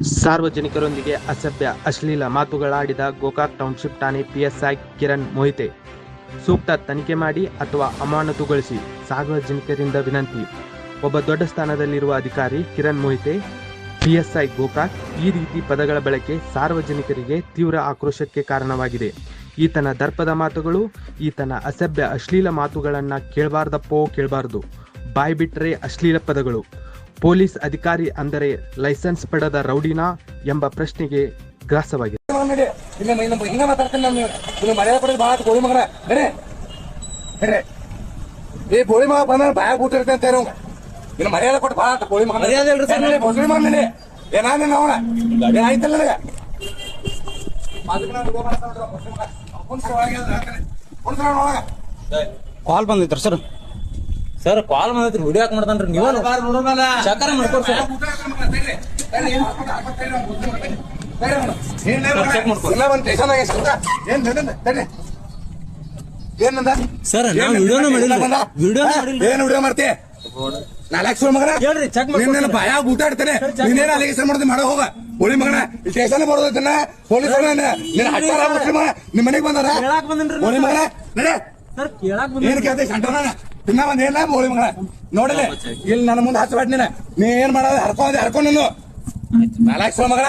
ಸಾರ್ವಜನಿಕರೊಂದಿಗೆ ಅಸಭ್ಯ ಅಶ್ಲೀಲ ಮಾತುಗಳಾಡಿದ ಗೋಕಾಕ್ ಟೌನ್ಶಿಪ್ ಠಾಣೆ ಪಿಎಸ್ಐ ಕಿರಣ್ ಮೊಹಿತೆ ಸೂಕ್ತ ತನಿಖೆ ಮಾಡಿ ಅಥವಾ ಅಮಾನತುಗೊಳಿಸಿ ಸಾರ್ವಜನಿಕರಿಂದ ವಿನಂತಿ. ಒಬ್ಬ ದೊಡ್ಡ ಸ್ಥಾನದಲ್ಲಿರುವ ಅಧಿಕಾರಿ ಕಿರಣ್ ಮೊಹಿತೆ ಪಿಎಸ್ಐ ಗೋಕಾಕ್ ಈ ರೀತಿ ಪದಗಳ ಬಳಕೆ ಸಾರ್ವಜನಿಕರಿಗೆ ತೀವ್ರ ಆಕ್ರೋಶಕ್ಕೆ ಕಾರಣವಾಗಿದೆ. ಈತನ ದರ್ಪದ ಮಾತುಗಳು, ಈತನ ಅಸಭ್ಯ ಅಶ್ಲೀಲ ಮಾತುಗಳನ್ನ ಕೇಳಬಾರ್ದು. ಬಾಯ್ ಬಿಟ್ರೆ ಅಶ್ಲೀಲ ಪದಗಳು. ಪೊಲೀಸ್ ಅಧಿಕಾರಿ ಅಂದರೆ ಲೈಸೆನ್ಸ್ ಪಡೆದ ರೌಡಿನಾ ಎಂಬ ಪ್ರಶ್ನೆಗೆ ಗ್ರಾಸವಾಗಿದೆ. ಕಾಲ್ ಬಂದಿತ್ತು ಸರ್. ಸರ್ ಕಾಲ್ ಬಂದೈತ್ರಿ, ವಿಡಿಯೋ ಹಾಕಿ ಮಾಡ್ತಾನ್ರಿ. ನೀವು ಚಕರ ಮಾಡ್ಕೊರಿ ಸರ್. ಸರ್ ನಾವು ವಿಡಿಯೋನ ಮಾಡಿಲ್ಲ. ಏನ್ ವಿಡಿಯೋ ಮಾಡ್ತಿ? ಹೇಳ್ರಿ, ಚೆಕ್ ಮಾಡಿ. ಭಯ ಊಟ ಆಡ್ತಾನೆ. ನೀನೇನ ಅಲಿಗೇಷನ್ ಮಾಡೋದು ಮಾಡೋ ಹೋಗ. ಹೋಳಿ ಮಗನ ಸ್ಟೇಷನ್ ಬರೋದನ್ನ ಪೊಲೀಸ್ ನಿಮ್ ಮನೆಗೆ ಬಂದಾರ. ಹೋಳಿ ಮಗನ ನಡೆ. ಏನ್ ಕೇಳ್ತಿ? ಸಂಟೋನ ತಿನ್ನ ಬಂದೇನ ಹೋಳಿ ಮಗನ ನೋಡಲಿ. ಇಲ್ಲಿ ನನ್ನ ಮುಂದೆ ಹಚ್ಚಬೇಡ. ನೀ ಏನ್ ಮಾಡೋದು? ಹರ್ಕೊಂಡು ನೀನು ನಾಲ್ಕು ಮಗನ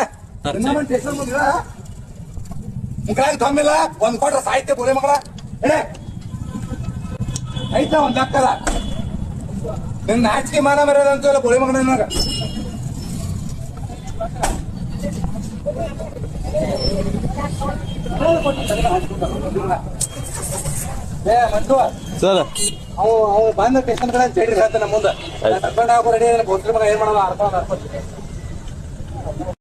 ಮುಖಾಗ ತಮ್ಮಿಲ್ಲ. ಒಂದ್ ಕೊಟ್ರ ಸಾಹಿತ್ಯ ಬೋಳಿ ಮಗಳ ಐತ ಒಂದ್ ಹಾಕಲ್ಲ. ನಿನ್ ನಾಚಿಕೆ ಮಾನ ಬರೋದಂತ ಬೋಳಿ ಮಗನ ನಿನ್ನಾಗ. ಸರ್ ಅವು ಬಂದ ಸ್ಟೇಷನ್ ಗಳ ಹೇಳ್ತಾನೆ ಮುಂದೆ ಕರ್ಕೊಂಡು ರೆಡಿ ಬೋಸ್ರಿ ಮಗ ಏನ್ ಮಾಡೋದು ಅರ್ಥ